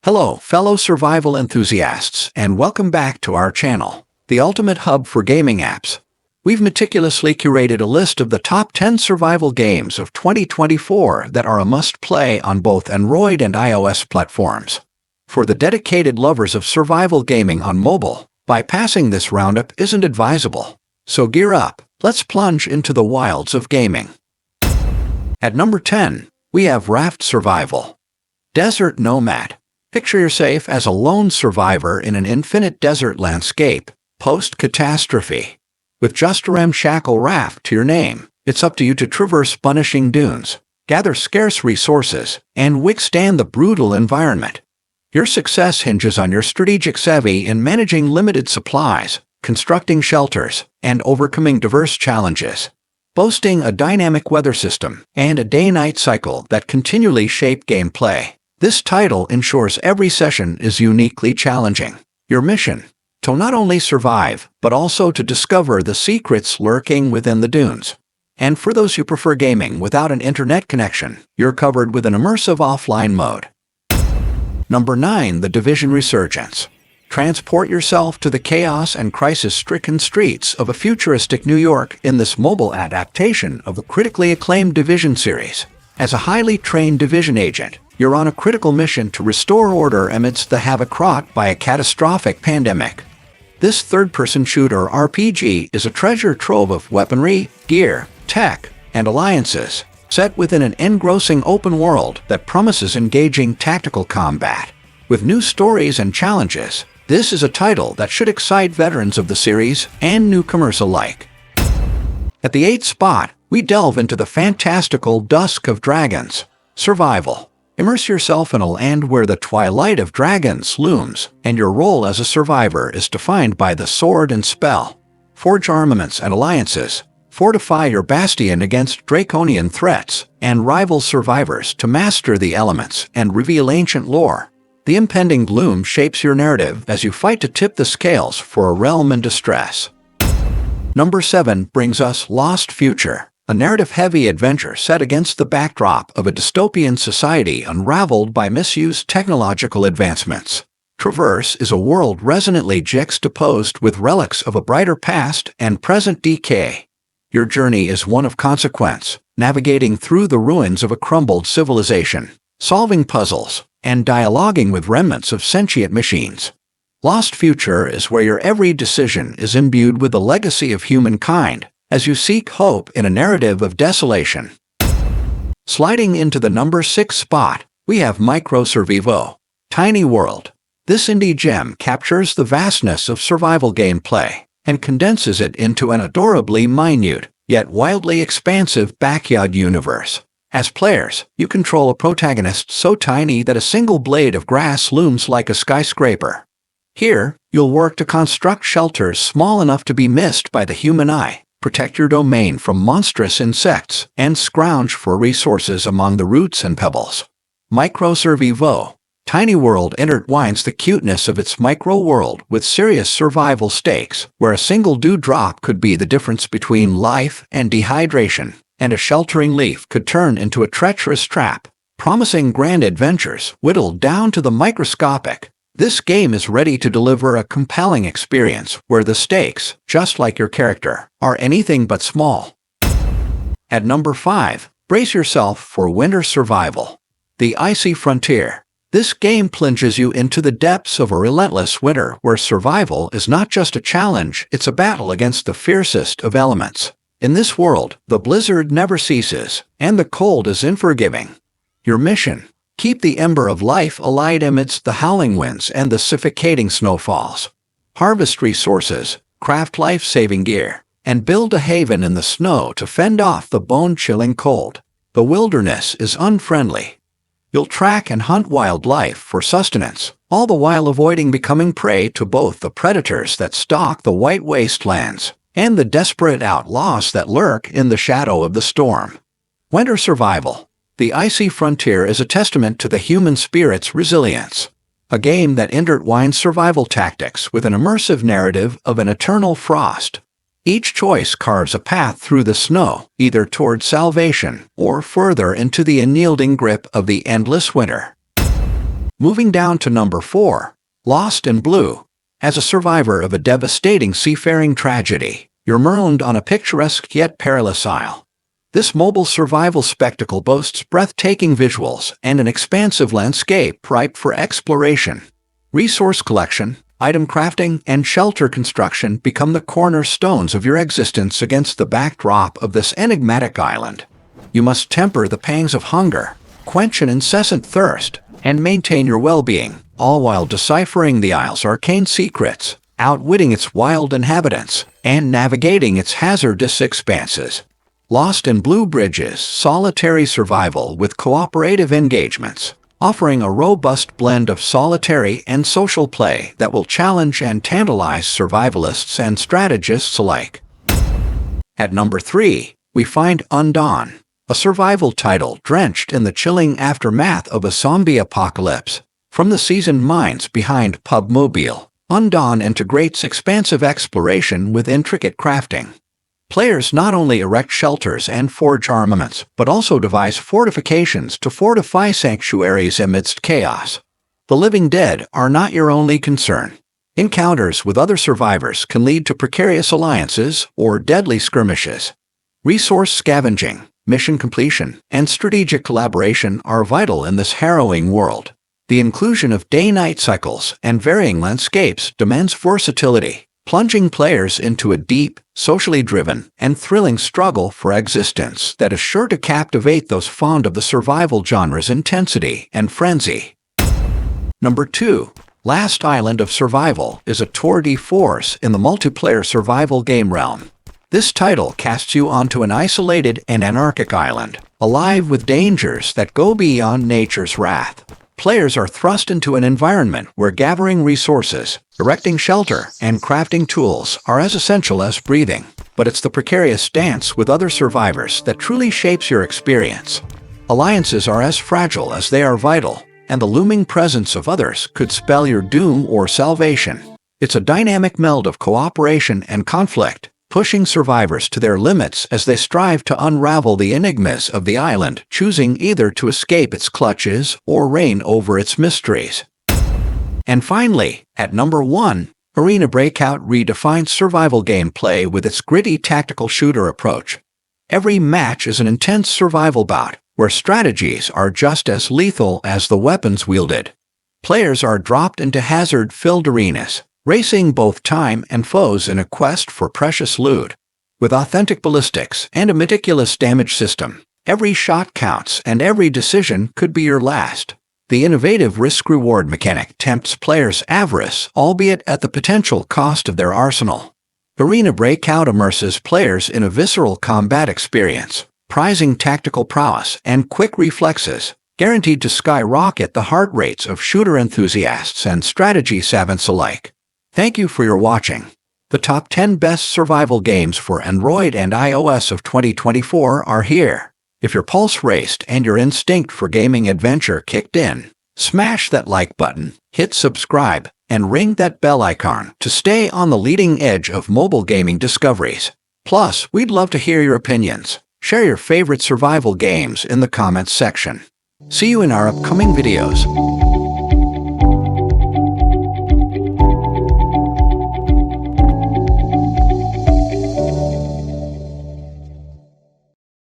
Hello, fellow survival enthusiasts, and welcome back to our channel, the ultimate hub for gaming apps. We've meticulously curated a list of the top 10 survival games of 2024 that are a must-play on both Android and iOS platforms. For the dedicated lovers of survival gaming on mobile, bypassing this roundup isn't advisable. So gear up, let's plunge into the wilds of gaming. At number 10, we have Raft Survival. Desert Nomad. Picture yourself as a lone survivor in an infinite desert landscape, post-catastrophe. With just a ramshackle raft to your name, it's up to you to traverse punishing dunes, gather scarce resources, and withstand the brutal environment. Your success hinges on your strategic savvy in managing limited supplies, constructing shelters, and overcoming diverse challenges. Boasting a dynamic weather system and a day-night cycle that continually shape gameplay, this title ensures every session is uniquely challenging. Your mission: to not only survive, but also to discover the secrets lurking within the dunes. And for those who prefer gaming without an internet connection, you're covered with an immersive offline mode. Number 9. The Division Resurgence. Transport yourself to the chaos and crisis-stricken streets of a futuristic New York in this mobile adaptation of the critically acclaimed Division series. As a highly trained Division agent, you're on a critical mission to restore order amidst the havoc wrought by a catastrophic pandemic. This third-person shooter RPG is a treasure trove of weaponry, gear, tech, and alliances, set within an engrossing open world that promises engaging tactical combat. With new stories and challenges, this is a title that should excite veterans of the series and newcomers alike. At the 8th spot, we delve into the fantastical Dusk of Dragons. Survival. Immerse yourself in a land where the twilight of dragons looms, and your role as a survivor is defined by the sword and spell. Forge armaments and alliances, fortify your bastion against draconian threats, and rival survivors to master the elements and reveal ancient lore. The impending gloom shapes your narrative as you fight to tip the scales for a realm in distress. Number 7 brings us Lost Future, a narrative-heavy adventure set against the backdrop of a dystopian society unraveled by misused technological advancements. Traverse is a world resonantly juxtaposed with relics of a brighter past and present decay. Your journey is one of consequence, navigating through the ruins of a crumbled civilization, solving puzzles, and dialoguing with remnants of sentient machines. Lost Future is where your every decision is imbued with the legacy of humankind, as you seek hope in a narrative of desolation. Sliding into the number 6 spot, we have Survivo. Tiny World. This indie gem captures the vastness of survival gameplay and condenses it into an adorably minute, yet wildly expansive backyard universe. As players, you control a protagonist so tiny that a single blade of grass looms like a skyscraper. Here, you'll work to construct shelters small enough to be missed by the human eye, protect your domain from monstrous insects, and scrounge for resources among the roots and pebbles. Survivo. Tiny World intertwines the cuteness of its micro-world with serious survival stakes, where a single dewdrop could be the difference between life and dehydration, and a sheltering leaf could turn into a treacherous trap, promising grand adventures whittled down to the microscopic. This game is ready to deliver a compelling experience where the stakes, just like your character, are anything but small. At number 5, brace yourself for Winter Survival. The Icy Frontier. This game plunges you into the depths of a relentless winter where survival is not just a challenge, it's a battle against the fiercest of elements. In this world, the blizzard never ceases, and the cold is unforgiving. Your mission: keep the ember of life alight amidst the howling winds and the suffocating snowfalls. Harvest resources, craft life-saving gear, and build a haven in the snow to fend off the bone-chilling cold. The wilderness is unfriendly. You'll track and hunt wildlife for sustenance, all the while avoiding becoming prey to both the predators that stalk the white wastelands and the desperate outlaws that lurk in the shadow of the storm. Winter Survival. The Icy Frontier is a testament to the human spirit's resilience. A game that intertwines survival tactics with an immersive narrative of an eternal frost. Each choice carves a path through the snow, either toward salvation or further into the unyielding grip of the endless winter. Moving down to number 4, Lost in Blue. As a survivor of a devastating seafaring tragedy, you're marooned on a picturesque yet perilous isle. This mobile survival spectacle boasts breathtaking visuals and an expansive landscape ripe for exploration. Resource collection, item crafting, and shelter construction become the cornerstones of your existence against the backdrop of this enigmatic island. You must temper the pangs of hunger, quench an incessant thirst, and maintain your well-being, all while deciphering the isle's arcane secrets, outwitting its wild inhabitants, and navigating its hazardous expanses. Lost in Blue bridges solitary survival with cooperative engagements, offering a robust blend of solitary and social play that will challenge and tantalize survivalists and strategists alike. At number 3, we find Undawn, a survival title drenched in the chilling aftermath of a zombie apocalypse. From the seasoned minds behind PubMobile, Undawn integrates expansive exploration with intricate crafting. Players not only erect shelters and forge armaments, but also devise fortifications to fortify sanctuaries amidst chaos. The living dead are not your only concern. Encounters with other survivors can lead to precarious alliances or deadly skirmishes. Resource scavenging, mission completion, and strategic collaboration are vital in this harrowing world. The inclusion of day-night cycles and varying landscapes demands versatility, plunging players into a deep, socially driven, and thrilling struggle for existence that is sure to captivate those fond of the survival genre's intensity and frenzy. Number 2. Last Island of Survival is a tour de force in the multiplayer survival game realm. This title casts you onto an isolated and anarchic island, alive with dangers that go beyond nature's wrath. Players are thrust into an environment where gathering resources, erecting shelter, and crafting tools are as essential as breathing. But it's the precarious dance with other survivors that truly shapes your experience. Alliances are as fragile as they are vital, and the looming presence of others could spell your doom or salvation. It's a dynamic meld of cooperation and conflict, pushing survivors to their limits as they strive to unravel the enigmas of the island, choosing either to escape its clutches or reign over its mysteries. And finally, at number 1, Arena Breakout redefines survival gameplay with its gritty tactical shooter approach. Every match is an intense survival bout, where strategies are just as lethal as the weapons wielded. Players are dropped into hazard-filled arenas, racing both time and foes in a quest for precious loot. With authentic ballistics and a meticulous damage system, every shot counts and every decision could be your last. The innovative risk-reward mechanic tempts players' avarice, albeit at the potential cost of their arsenal. Arena Breakout immerses players in a visceral combat experience, prizing tactical prowess and quick reflexes, guaranteed to skyrocket the heart rates of shooter enthusiasts and strategy savants alike. Thank you for your watching. The top 10 best survival games for Android and iOS of 2024 are here. If your pulse raced and your instinct for gaming adventure kicked in, smash that like button, hit subscribe, and ring that bell icon to stay on the leading edge of mobile gaming discoveries. Plus, we'd love to hear your opinions. Share your favorite survival games in the comments section. See you in our upcoming videos.